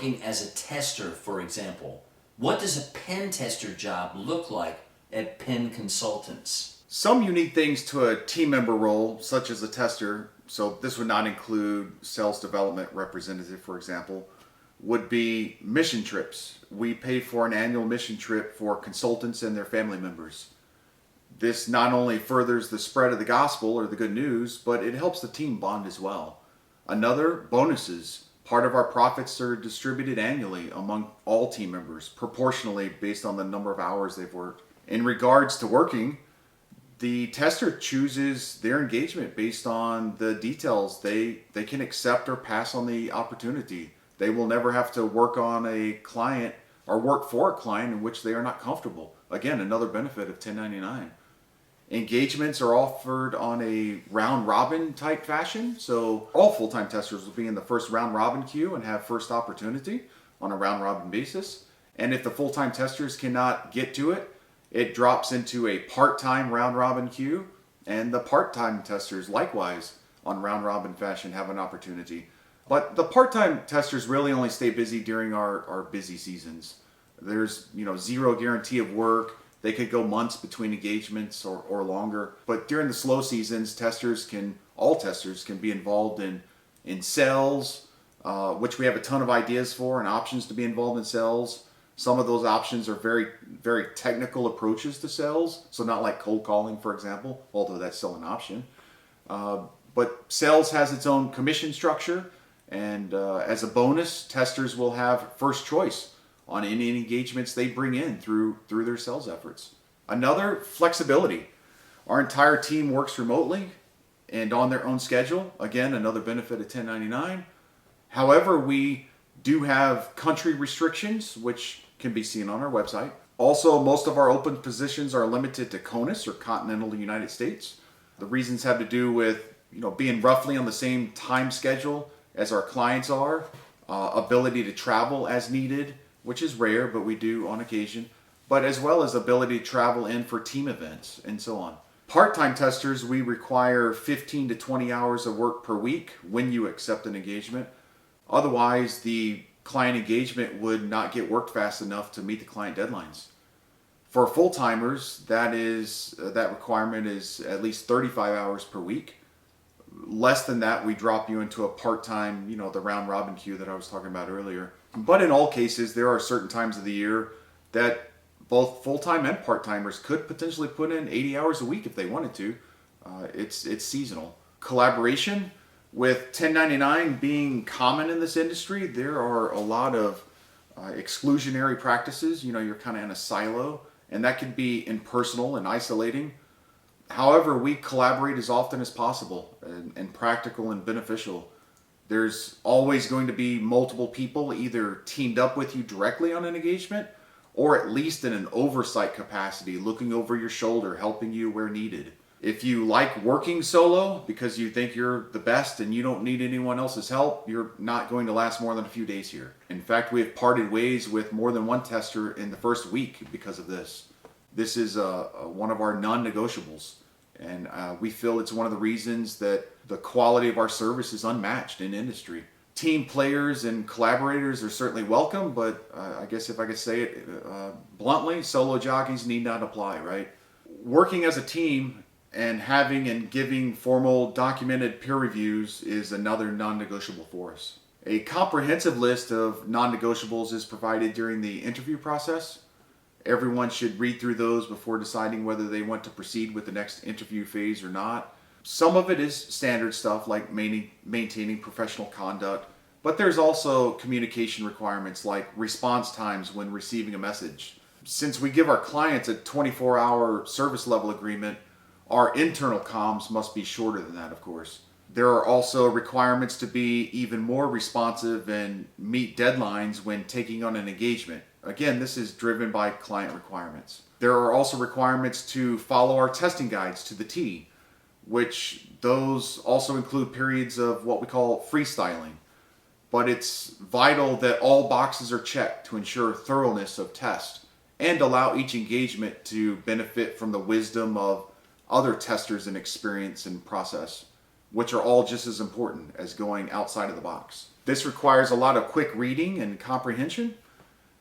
working as a tester, for example? What does a pen tester job look like at Pen Consultants? Some unique things to a team member role, such as a tester, so this would not include sales development representative, for example, would be mission trips. We pay for an annual mission trip for consultants and their family members. This not only furthers the spread of the gospel or the good news, but it helps the team bond as well. Another, bonuses. Part of our profits are distributed annually among all team members, proportionally based on the number of hours they've worked. In regards to working, the tester chooses their engagement based on the details. They can accept or pass on the opportunity. They will never have to work on a client or work for a client in which they are not comfortable. Again, another benefit of 1099. Engagements are offered on a round robin type fashion. So all full-time testers will be in the first round robin queue and have first opportunity on a round robin basis. And if the full-time testers cannot get to it, it drops into a part-time round robin queue, and the part-time testers likewise on round robin fashion have an opportunity. But the part-time testers really only stay busy during our busy seasons. There's zero guarantee of work. They could go months between engagements or longer. But during the slow seasons, all testers can be involved in sales, which we have a ton of ideas for and options to be involved in sales. Some of those options are very, very technical approaches to sales. So not like cold calling, for example, although that's still an option. But sales has its own commission structure. And as a bonus, testers will have first choice on any engagements they bring in through their sales efforts. Another, flexibility. Our entire team works remotely and on their own schedule. Again, another benefit of 1099. However, we do have country restrictions, which can be seen on our website. Also, most of our open positions are limited to CONUS or continental United States. The reasons have to do with being roughly on the same time schedule as our clients are, ability to travel as needed, which is rare, but we do on occasion, but as well as ability to travel in for team events and so on. Part-time testers, we require 15 to 20 hours of work per week when you accept an engagement. Otherwise, the client engagement would not get worked fast enough to meet the client deadlines. For full-timers, that requirement is at least 35 hours per week. Less than that, we drop you into a part-time, the round robin queue that I was talking about earlier. But in all cases, there are certain times of the year that both full-time and part-timers could potentially put in 80 hours a week if they wanted to. It's seasonal. Collaboration, with 1099 being common in this industry, there are a lot of exclusionary practices. You're kind of in a silo, and that can be impersonal and isolating. However, we collaborate as often as possible and practical and beneficial. There's always going to be multiple people either teamed up with you directly on an engagement or at least in an oversight capacity, looking over your shoulder, helping you where needed. If you like working solo because you think you're the best and you don't need anyone else's help, you're not going to last more than a few days here. In fact, we have parted ways with more than one tester in the first week because of this. This is one of our non-negotiables. And we feel it's one of the reasons that the quality of our service is unmatched in industry. Team players and collaborators are certainly welcome, but I guess if I could say it bluntly, solo jockeys need not apply, right? Working as a team and having and giving formal documented peer reviews is another non-negotiable for us. A comprehensive list of non-negotiables is provided during the interview process. Everyone should read through those before deciding whether they want to proceed with the next interview phase or not. Some of it is standard stuff like maintaining professional conduct, but there's also communication requirements like response times when receiving a message. Since we give our clients a 24-hour service level agreement, our internal comms must be shorter than that, of course. There are also requirements to be even more responsive and meet deadlines when taking on an engagement. Again, this is driven by client requirements. There are also requirements to follow our testing guides to the T, which those also include periods of what we call freestyling. But it's vital that all boxes are checked to ensure thoroughness of test and allow each engagement to benefit from the wisdom of other testers in experience and process. which are all just as important as going outside of the box. This requires a lot of quick reading and comprehension.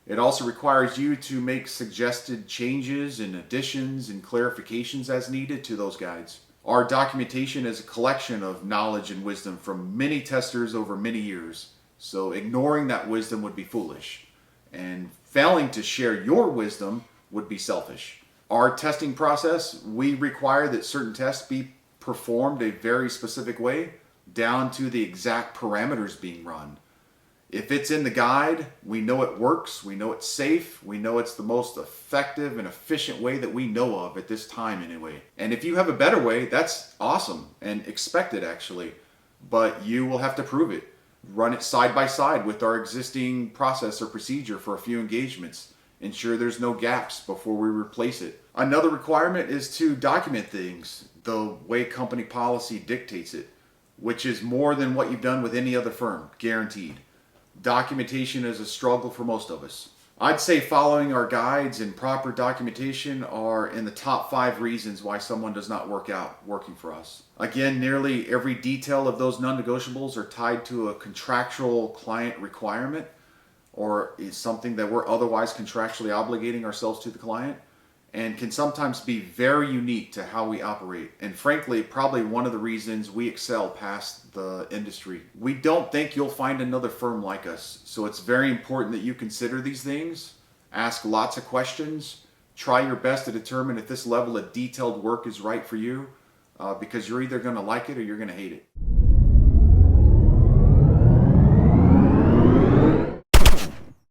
It also requires you to make suggested changes and additions and clarifications as needed to those guides. Our documentation is a collection of knowledge and wisdom from many testers over many years, so ignoring that wisdom would be foolish, and failing to share your wisdom would be selfish. Our testing process, we require that certain tests be performed a very specific way, down to the exact parameters being run. If it's in the guide, we know it works, we know it's safe, we know it's the most effective and efficient way that we know of at this time anyway. And if you have a better way, that's awesome and expected actually, but you will have to prove it. Run it side by side with our existing process or procedure for a few engagements. Ensure there's no gaps before we replace it. Another requirement is to document things the way company policy dictates it, which is more than what you've done with any other firm, guaranteed. Documentation is a struggle for most of us. I'd say following our guides and proper documentation are in the top 5 reasons why someone does not work out working for us. Again, nearly every detail of those non-negotiables are tied to a contractual client requirement or is something that we're otherwise contractually obligating ourselves to the client, and can sometimes be very unique to how we operate, and frankly probably one of the reasons we excel past the industry. We don't think you'll find another firm like us, so it's very important that you consider these things, ask lots of questions, try your best to determine if this level of detailed work is right for you, because you're either going to like it or you're going to hate it.